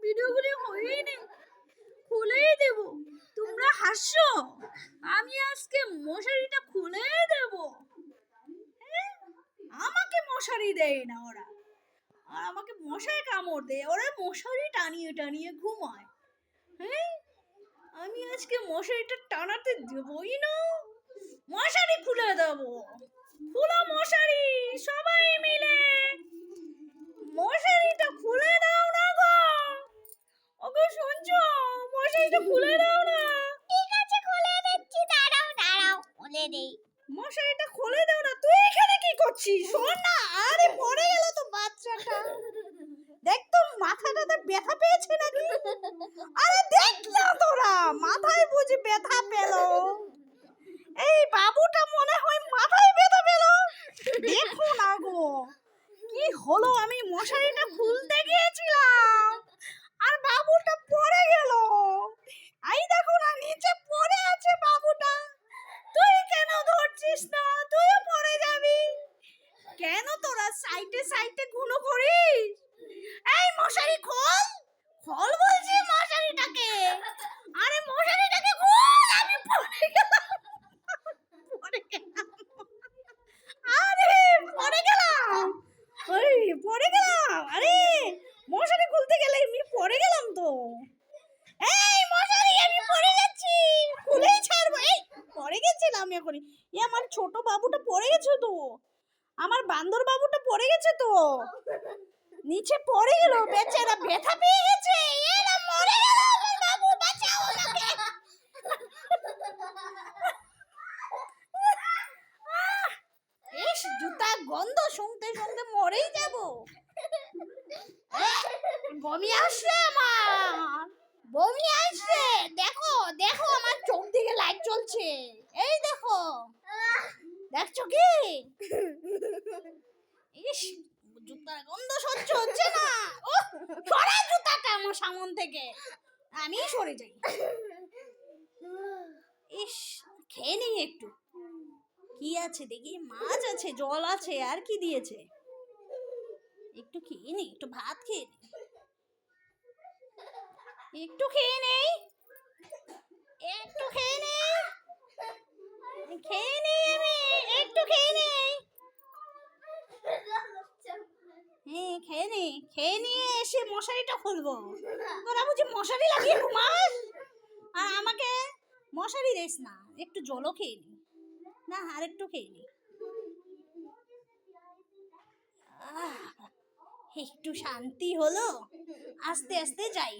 ভিডিওগুলি হয়েই নেই, খুলেই দেব। তোমরা হাসছো, আমি আজকে মশারিটা খুলেই দেব। আমাকে মশারি দেয় না ওরা, আর আমাকে মশায় কামড় দেয়, ওরা মশারি টানিয়ে টানিয়ে ঘুমায়। হ্যাঁ, আমি আজকে মশারিটা টানাতে দেবই না, মশারি খুলে দেবো। খুলো মশারি, সবাই মিলে মশারিটা খুলে দাও না গো। ওগো শুনছো, মশারিটা খুলে দাও না। ঠিক আছে, খুলে দিচ্ছি, দাঁড়াও দাঁড়াও, খুলে দেই। মশারিটা খুলে দাও না। তুই এখানে কি করছিস? শোন না, আরে পড়ে গেল তো বাচ্চাটা। দেখ তো মাথাটাতে ব্যথা পেয়েছে নাকি? আরে দেখ না তোরা, মাথায় বুঝি ব্যথা পেল? এই বাবুটা মনে হয় মাথায় ব্যথা পেল। দেখো না গো কি হলো, আমি মশারিটা খুলতে গিয়েছিলাম আর বাবুটা পড়ে গেল। এই দেখো না, নিচে পড়ে আছে বাবুটা। তুই কেন ধরছিস না? তুইও পড়ে যাবি। কেন তোরা সাইডে সাইডে গুলো করিস? এই মশারি খোল, খোল বলছি মশারিটাকে। আরে মশারিটাকে খোল, আমি পড়ে গেলাম, পড়ে গেলাম। আরে পড়ে গেলাম, ওই পড়ে গেলাম। আরে মশারি খুলতে গেলে আমি পড়ে গেলাম তো। এই মশারি, আমি পড়ে যাচ্ছি, খুলেই ছাড়বো। এই পড়ে গেছিলাম এখনই। আমার ছোট বাবুটা পড়ে গেছে তো, আমার বান্দর বাবুটা পড়ে গেছে তো, নিচে পড়ে গেল বেচারা, ব্যথা পেয়ে গেছে। এরা মরে গেল, আমার বাবু, বাঁচাও আমাকে। ইস, জুতা গন্ধ শুনতে শুনতে মরেই যাব। বমি আসছে আমার, বমি আসছে। দেখো দেখো, আমার চোখ দিকে লাইট জ্বলছে, এই দেখো, দেখছো কি? ইস, জুতার গন্ধ সহ্য হচ্ছে না। ও, সরা জুতাটা আমার সামন থেকে, আমি সরে যাই। ইস, খেয়ে নেই একটু। কি আছে দেখি? মাছ আছে, জল আছে, আর কি দিয়েছে? একটু খেয়ে নেই, একটু ভাত খেয়ে নেই, একটু খেয়ে নেই, একটু খেয়ে নেই, খেয়ে নেই, আমি একটু খেয়ে নেই। হ্যাঁ, খেয়ে নে, খেয়ে নিয়ে এসে মশারিটা খুলবো। তোরা বুঝি মশারি লাগিয়ে ঘুমাস, আর আমাকে মশারি দিস না। একটু জলও খেয়ে নি, না আর একটু খেয়ে নি। একটু শান্তি হলো, আস্তে আস্তে যাই,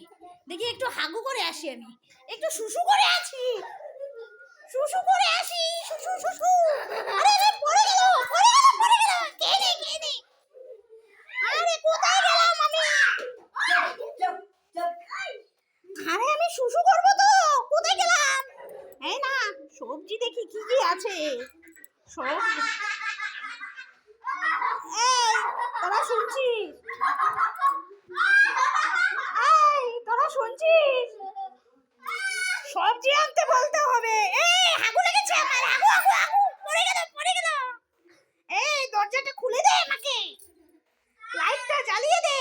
দেখি একটু হাগু করে আসি, আমি একটু শুশু করে আসি, শুশু করে আসি, শুশু শুশু। আরে আরে, পড়ে গেল, পড়ে গেল, পড়ে গেল। খেয়ে নে, খেয়ে নে। আরে কোথায় গেলাম আমি? আরে আমি শুশু করবো তো, কোথায় গেলাম? এই না, সবজি দেখি কি কি আছে। সবজি, এই তোরা শুনছিস? এই তোরা শুনছিস? সবজি আনতে বলতে হবে। এই হাগু লেগেছে আমার, হাগু হাগু হাগু, পড়ে গেল, পড়ে গেল। এই দরজাটা খুলে দে আমাকে, লাইটটা জ্বালিয়ে দে,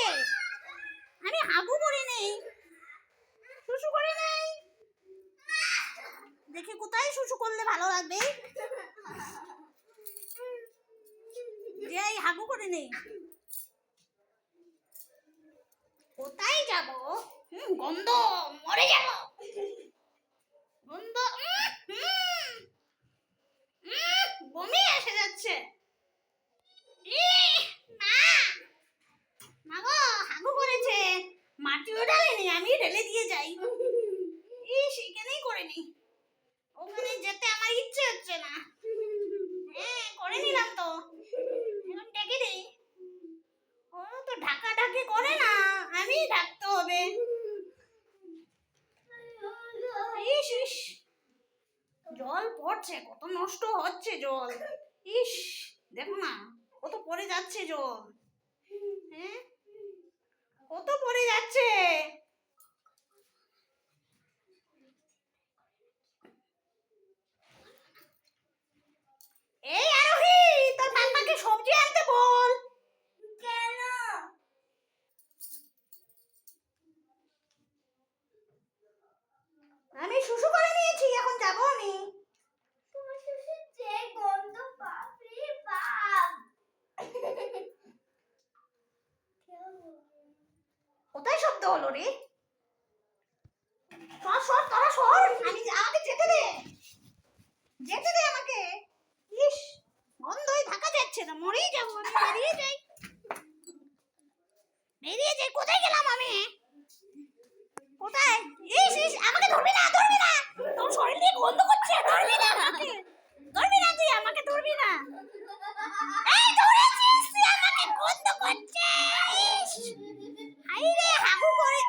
আমি হাগু করে নেই, শুশু করে নেই। দেখে কোথায় শুশু করলে ভালো লাগবে, যে এই হাগু করে নেই। কোথায় যাব? গন্ধ, মরে যাব, গন্ধ। বমি এসে যাচ্ছে। মা, মা গো, হাগু করেছে, মাটিও ঢালেনি, আমি ঢেলে দিয়ে যাই। সেখানেই করে নি, ওখানে যেতে আমার ইচ্ছে হচ্ছে না। হ্যাঁ, করে নিলাম তো, এখন ডেকে দিই। ও তো ঢাকা ঢাকি করে না, আমি ঢাকতে হবে। ইস ইস, জল পড়ছে, কত নষ্ট হচ্ছে জল। ইস, দেখো না কত পড়ে যাচ্ছে জল। হ্যাঁ, কত পড়ে যাচ্ছে। এই আরোহী, তোর পাপাকে সবজি আনতে বল। কেন? হলো রে? সর সর তোরা সর, আমাকে যেতে দে, যেতে দে আমাকে। ইস, বন্ধই থাকা যাচ্ছে না, মরেই যাবো আমি। বেরিয়ে যাই, বেরিয়ে যাই। কোথায় গেলাম আমি? কোথায়? ইস ইস, আমাকে ধরবি না, ধরবি না। তোর শরীর দিয়ে গন্ধ করছে, ধরবি না আমাকে, ধরবি না, তুই আমাকে ধরবি না। এই ধরেছিস, তুই আমাকে গন্ধ করছে। ইস, হাই রে হাগু করে,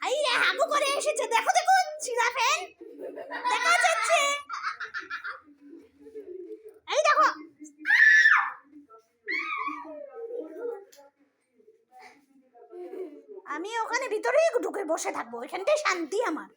হাই রে হাগু করে এসেছে। দেখো দেখো, ছিঁড়া ফ্যান দেখা যাচ্ছে। এই দেখো, আমি ওখানে ভিতরেই ঢুকে বসে থাকবো, এখানটাই শান্তি আমার।